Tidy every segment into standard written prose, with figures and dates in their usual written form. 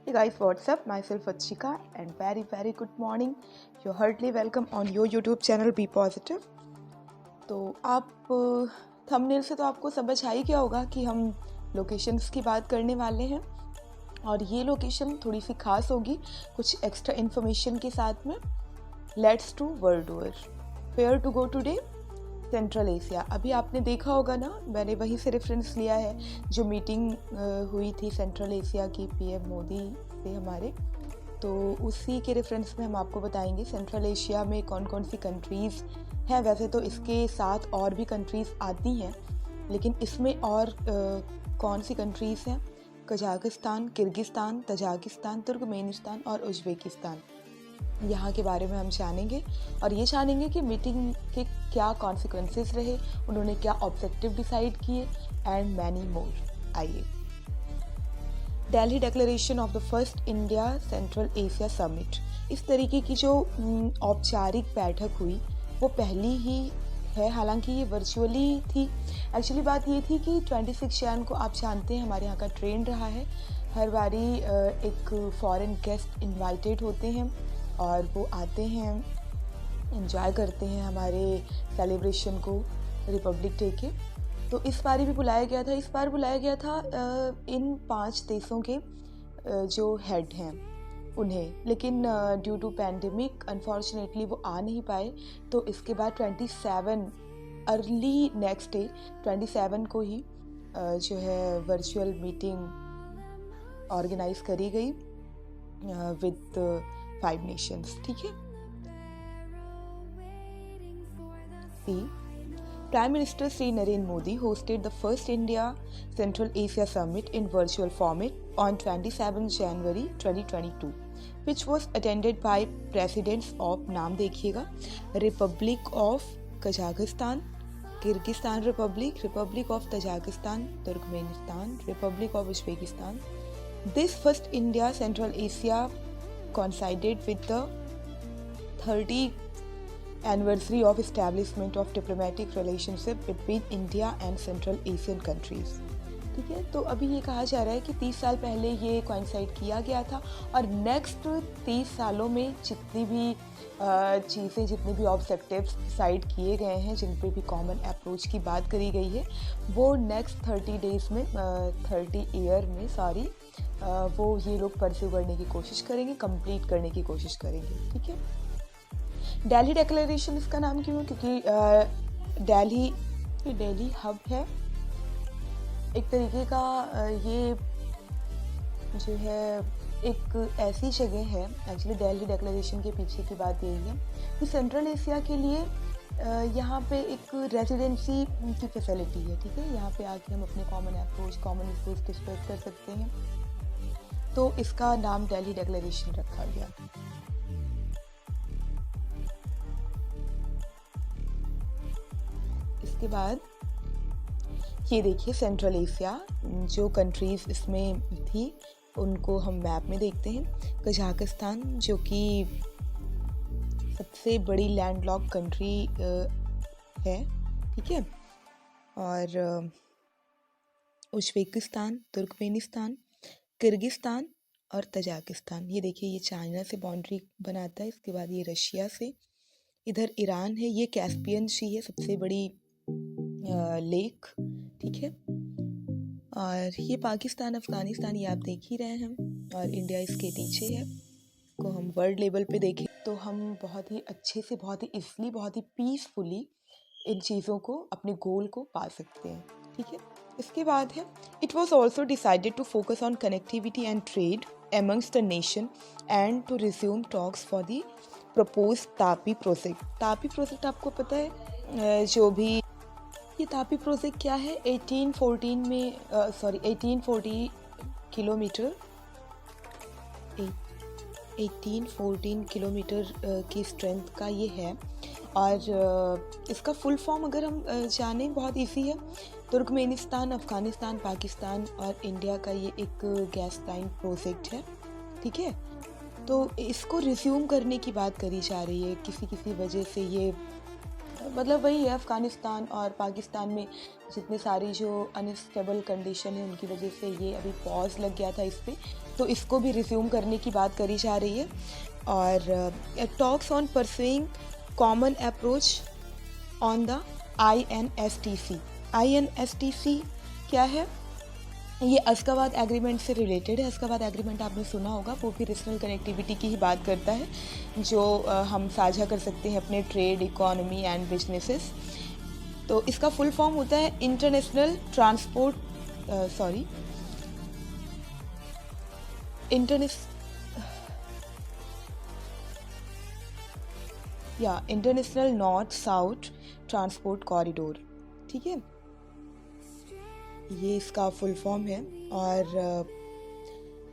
Hey guys, what's up? Myself Achika and very good morning. You're heartily welcome on your YouTube channel Be Positive. तो आप thumbnail से तो आपको समझ आ ही गया होगा कि हम लोकेशंस की बात करने वाले हैं और ये लोकेशन थोड़ी सी खास होगी कुछ एक्स्ट्रा इन्फॉर्मेशन के साथ में. Let's to world tour. Where to go today? Central Asia. अभी आपने देखा होगा ना, मैंने वहीं से रेफरेंस लिया है जो मीटिंग हुई थी सेंट्रल एशिया की पीएम मोदी से हमारे. तो उसी के रेफरेंस में हम आपको बताएंगे सेंट्रल एशिया में कौन कौन सी कंट्रीज़ हैं. वैसे तो इसके साथ और भी कंट्रीज़ आती हैं, लेकिन इसमें और कौन सी कंट्रीज़ हैं? कजाकिस्तान, किर्गिस्तान, तजाकिस्तान, तुर्कमेनिस्तान और उज़्बेकिस्तान. यहाँ के बारे में हम जानेंगे और ये जानेंगे कि मीटिंग के क्या कॉन्सिक्वेंसेस रहे, उन्होंने क्या ऑब्जेक्टिव डिसाइड किए एंड मैनी मोर. आइए. Delhi declaration of the first India central Asia summit. इस तरीके की जो औपचारिक बैठक हुई वो पहली ही है, हालांकि ये वर्चुअली थी. एक्चुअली बात ये थी कि 26 जैन को आप जानते हैं हमारे यहाँ का ट्रेंड रहा है, हर बारी एक फॉरेन गेस्ट इनवाइटेड होते हैं और वो आते हैं, एंजॉय करते हैं हमारे सेलिब्रेशन को रिपब्लिक डे के. तो इस बार भी बुलाया गया था. इस बार बुलाया गया था इन 5 देशों के जो हेड हैं उन्हें, लेकिन ड्यू टू पैंडेमिक अनफॉर्चुनेटली वो आ नहीं पाए. तो इसके बाद 27 अर्ली नेक्स्ट डे 27 को ही जो है वर्चुअल मीटिंग ऑर्गेनाइज करी गई विद 5 नेशंस. ठीक है. Prime Minister Sri Narendra Modi hosted the first India Central Asia Summit in virtual format on 27 January 2022, which was attended by presidents of, नाम देखिएगा, Republic of Kazakhstan, Kyrgyzstan Republic, Republic of Tajikistan, Turkmenistan, Republic of Uzbekistan. This first India Central Asia coincided with the 30th anniversary of establishment of diplomatic relationship between India and Central Asian countries. ठीक है. तो अभी ये कहा जा रहा है कि 30 साल पहले ये कोइंसाइड किया गया था और नेक्स्ट 30 सालों में जितनी भी चीज़ें, जितने भी ऑब्जेक्टिव्स डिसाइड किए गए हैं, जिन पे भी कॉमन अप्रोच की बात करी गई है, वो नेक्स्ट 30 डेज़ में 30 ईयर में वो ये लोग परस्यू करने की कोशिश करेंगे, कंप्लीट करने की कोशिश करेंगे. ठीक है. दिल्ली डिक्लेरेशन इसका नाम क्यों है? क्योंकि दिल्ली हब है एक तरीके का. ये जो है एक ऐसी जगह है, एक्चुअली दिल्ली डिक्लेरेशन के पीछे की बात यही है कि सेंट्रल एशिया के लिए यहाँ पे एक रेजिडेंसी की फैसिलिटी है. ठीक है. यहाँ पे आके हम अपने common approach, common issues discuss कर सकते हैं. तो इसका नाम दिल्ली डिक्लेरेशन रखा गया. इसके बाद ये देखिए सेंट्रल एशिया जो कंट्रीज़ इसमें थी उनको हम मैप में देखते हैं. कजाकिस्तान जो कि सबसे बड़ी लैंडलॉक कंट्री है. ठीक है. और उज़्बेकिस्तान, तुर्कमेनिस्तान, किर्गिस्तान और तजाकिस्तान. ये देखिए, ये चाइना से बाउंड्री बनाता है. इसके बाद ये रशिया से, इधर ईरान है, ये कैस्पियन सी है, सबसे बड़ी लेक. ठीक है. और ये पाकिस्तान, अफ़गानिस्तान, ये आप देख ही रहे हैं, और इंडिया इसके पीछे है. को हम वर्ल्ड लेवल पे देखें तो हम बहुत ही अच्छे से, बहुत ही ईज़िली, बहुत ही पीसफुली इन चीज़ों को, अपने गोल को पा सकते हैं. ठीक है. इसके बाद है it was also decided to focus on connectivity and trade amongst the nation and to resume talks for the proposed Tapi project. Tapi project आपको पता है जो भी ये तापी प्रोजेक्ट क्या है? 1814 किलोमीटर 1814 किलोमीटर की स्ट्रेंथ का ये है. और इसका फुल फॉर्म अगर हम जानें, बहुत इजी है. तुर्कमेनिस्तान, अफ़गानिस्तान, पाकिस्तान और इंडिया का ये एक गैस लाइन प्रोजेक्ट है. ठीक है. तो इसको रिज्यूम करने की बात करी जा रही है. किसी वजह से ये मतलब वही है, अफ़गानिस्तान और पाकिस्तान में जितने सारी जो अनस्टेबल कंडीशन है उनकी वजह से ये अभी पॉज लग गया था इस पर, तो इसको भी रिज्यूम करने की बात करी जा रही है। और talks on pursuing common approach on the INSTC। INSTC क्या है? ये अशगाबाद एग्रीमेंट से रिलेटेड है। अशगाबाद एग्रीमेंट आपने सुना होगा, वो भी रीजनल कनेक्टिविटी की ही बात करता है, जो हम साझा कर सकते हैं अपने ट्रेड, इकोनॉमी एंड बिजनेसेस। तो इसका फुल फॉर्म होता है international international north south transport corridor. ठीक है, ये इसका फुल फॉर्म है। और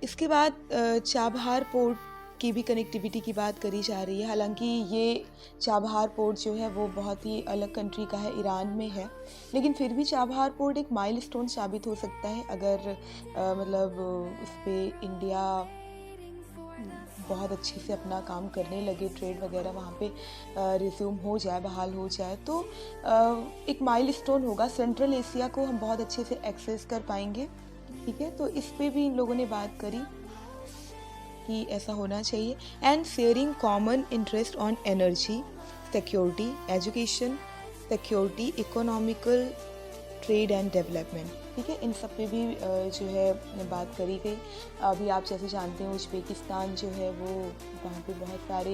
इसके बाद चाबहार पोर्ट की भी कनेक्टिविटी की बात करी जा रही है। हालांकि ये चाबहार पोर्ट जो है वो बहुत ही अलग कंट्री का है, ईरान में है, लेकिन फिर भी चाबहार पोर्ट एक माइलस्टोन साबित हो सकता है अगर मतलब उस पर इंडिया बहुत अच्छे से अपना काम करने लगे, ट्रेड वगैरह वहाँ पे रिज्यूम हो जाए, बहाल हो जाए, तो एक माइलस्टोन होगा। सेंट्रल एशिया को हम बहुत अच्छे से एक्सेस कर पाएंगे। ठीक है, तो इस पे भी इन लोगों ने बात करी कि ऐसा होना चाहिए। And sharing common interest on energy, security, education, security, economical, trade and development. ठीक है, इन सब पे भी जो है बात करी गई। अभी आप जैसे जानते हैं उज़्बेकिस्तान जो है वो, वहाँ पे बहुत सारे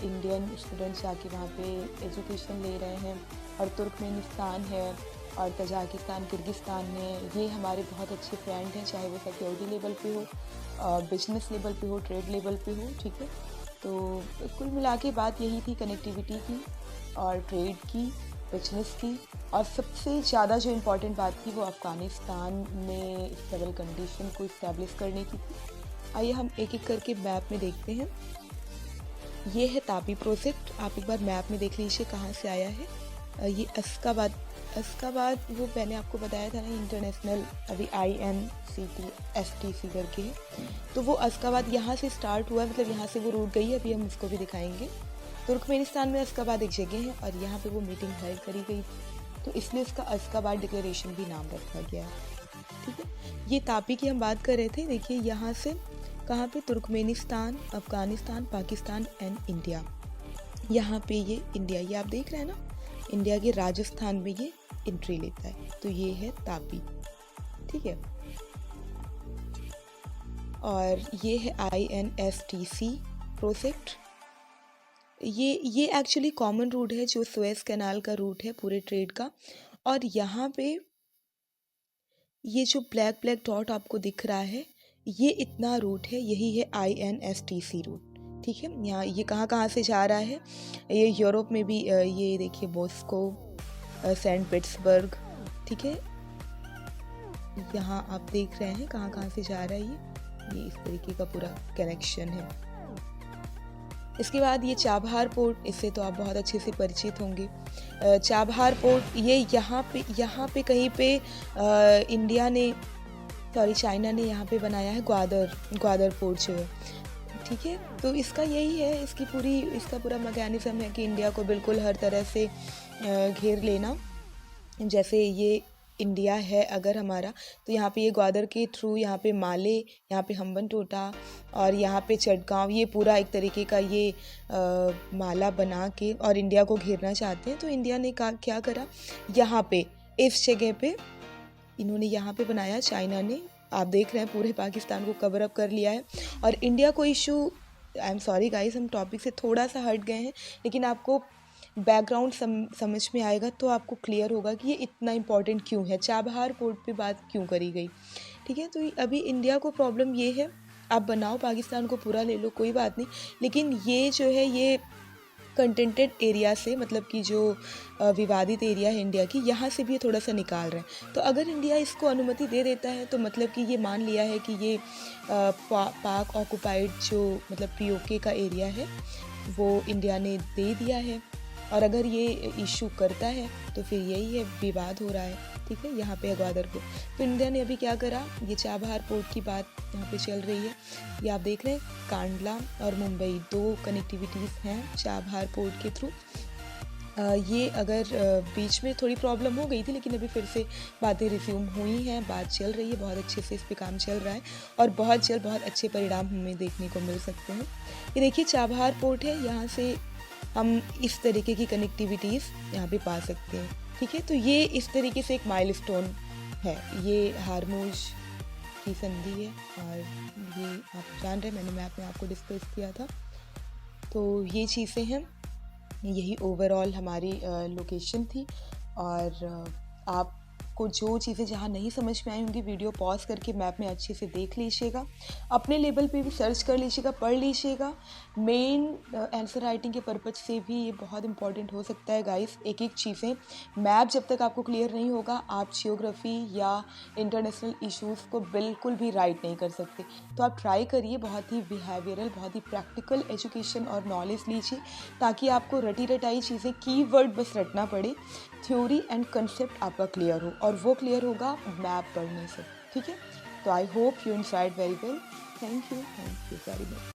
इंडियन स्टूडेंट्स जाके वहाँ पे एजुकेशन ले रहे हैं। और तुर्कमेनिस्तान है और तजाकिस्तान, किर्गिस्तान है, ये हमारे बहुत अच्छे फ्रेंड हैं, चाहे वो सिक्योरिटी लेवल पे हो, बिजनेस लेवल पे हो, ट्रेड लेवल पे हो। ठीक है, तो कुल मिला के बात यही थी कनेक्टिविटी की और ट्रेड की, बिजनेस की। और सबसे ज़्यादा जो इम्पोर्टेंट बात थी वो अफ़गानिस्तान में स्टेबल कंडीशन को इस्टेब्लिश करने की थी। आइए हम एक एक करके मैप में देखते हैं। ये है तापी प्रोजेक्ट, आप एक बार मैप में देख लीजिए कहाँ से आया है। ये अशगाबाद वो मैंने आपको बताया था ना, इंटरनेशनल अभी INCTSTC करके है, तो वो अशगाबाद यहाँ से स्टार्ट हुआ, मतलब यहाँ से वो रूट गई है, अभी हम उसको भी दिखाएंगे। तुर्कमेनिस्तान में अशगाबाद एक जगह है और यहाँ पे वो मीटिंग हेल्ड करी गई थी, तो इसलिए इसका अशगाबाद डिक्लेरेशन भी नाम रखा गया है। ठीक है, ये तापी की हम बात कर रहे थे। देखिए यहाँ से कहाँ पे, Turkmenistan, Afghanistan, Pakistan and India. यहाँ पे ये इंडिया, ये आप देख रहे हैं ना, इंडिया के राजस्थान में ये एंट्री लेता है, तो ये है तापी। ठीक है, और ये है INSTC प्रोजेक्ट। ये एक्चुअली कॉमन रूट है जो सुएज कैनाल का रूट है पूरे ट्रेड का। और यहाँ पे ये जो ब्लैक ब्लैक डॉट आपको दिख रहा है, ये इतना रूट है, यही है INSTC रूट। ठीक है, यहाँ ये कहाँ से जा रहा है, ये यूरोप में भी, ये देखिए मॉस्को, सेंट पीटर्सबर्ग। ठीक है, यहाँ आप देख रहे हैं कहाँ से जा रहा है ये इस तरीके का पूरा कनेक्शन है। इसके बाद ये चाबहार पोर्ट, इससे तो आप बहुत अच्छे से परिचित होंगे। चाबहार पोर्ट ये यहाँ पे कहीं पे चाइना ने यहाँ पे बनाया है ग्वादर पोर्ट जो है। ठीक है, तो इसका यही है, इसका पूरा मैकेनिज्म है कि इंडिया को बिल्कुल हर तरह से घेर लेना। जैसे ये इंडिया है अगर हमारा, तो यहाँ पे ये ग्वादर के थ्रू यहाँ पे माले, यहाँ पे हम्बनटोटा और यहाँ पे चटगांव, ये पूरा एक तरीके का ये माला बना के और इंडिया को घेरना चाहते हैं। तो इंडिया ने क्या करा, यहाँ पे इस जगह पे इन्होंने यहाँ पे बनाया, चाइना ने, आप देख रहे हैं पूरे पाकिस्तान को कवर अप कर लिया है। और इंडिया को issue, I am sorry guys, हम टॉपिक से थोड़ा सा हट गए हैं, लेकिन आपको बैकग्राउंड समझ में आएगा तो आपको क्लियर होगा कि ये इतना इम्पोर्टेंट क्यों है, चाबहार पोर्ट पे बात क्यों करी गई। ठीक है, तो अभी इंडिया को प्रॉब्लम ये है, आप बनाओ पाकिस्तान को पूरा ले लो कोई बात नहीं, लेकिन ये जो है ये कंटेंटेड एरिया से, मतलब कि जो विवादित एरिया है इंडिया की, यहाँ से भी ये थोड़ा सा निकाल रहे हैं। तो अगर इंडिया इसको अनुमति दे देता है तो मतलब कि ये मान लिया है कि ये पाक ऑक्युपाइड जो मतलब POK का एरिया है वो इंडिया ने दे दिया है। और अगर ये इशू करता है तो फिर यही है, विवाद हो रहा है। ठीक है, यहाँ पे ग्वादर को, तो इंडिया ने अभी क्या करा, ये चाबहार पोर्ट की बात यहाँ पे चल रही है, ये आप देख रहे हैं कांडला और मुंबई 2 कनेक्टिविटीज़ हैं चाबहार पोर्ट के थ्रू। ये अगर बीच में थोड़ी प्रॉब्लम हो गई थी, लेकिन अभी फिर से बातें रिज्यूम हुई हैं, बात चल रही है, बहुत अच्छे से इस पे काम चल रहा है और बहुत जल्द बहुत अच्छे परिणाम हमें देखने को मिल सकते हैं। ये देखिए चाबहार पोर्ट है, यहाँ से हम इस तरीके की कनेक्टिविटीज़ यहाँ पे पा सकते हैं। ठीक है, तो ये इस तरीके से एक माइलस्टोन है, ये हारमोज की संधि है और ये आप जान रहे हैं, मैंने मैप में आपको डिस्कस किया था। तो ये चीज़ें हैं, यही ओवरऑल हमारी लोकेशन थी। और आपको जो चीज़ें जहाँ नहीं समझ में आई होंगी, वीडियो पॉज करके मैप में अच्छे से देख लीजिएगा, अपने लेवल पे भी सर्च कर लीजिएगा, पढ़ लीजिएगा। मेन आंसर राइटिंग के पर्पज़ से भी ये बहुत इंपॉर्टेंट हो सकता है गाइस। एक एक चीज़ें, मैप जब तक आपको क्लियर नहीं होगा, आप जियोग्राफी या इंटरनेशनल इश्यूज़ को बिल्कुल भी राइट नहीं कर सकते। तो आप ट्राई करिए, बहुत ही बिहेवियरल, बहुत ही प्रैक्टिकल एजुकेशन और नॉलेज लीजिए, ताकि आपको रटी रटाई चीज़ें, कीवर्ड बस रटना पड़े, थ्योरी एंड कंसेप्ट आपका क्लियर हो, और वो क्लियर होगा मैप पढ़ने से। ठीक है, तो I hope you enjoyed very well. Thank you very much.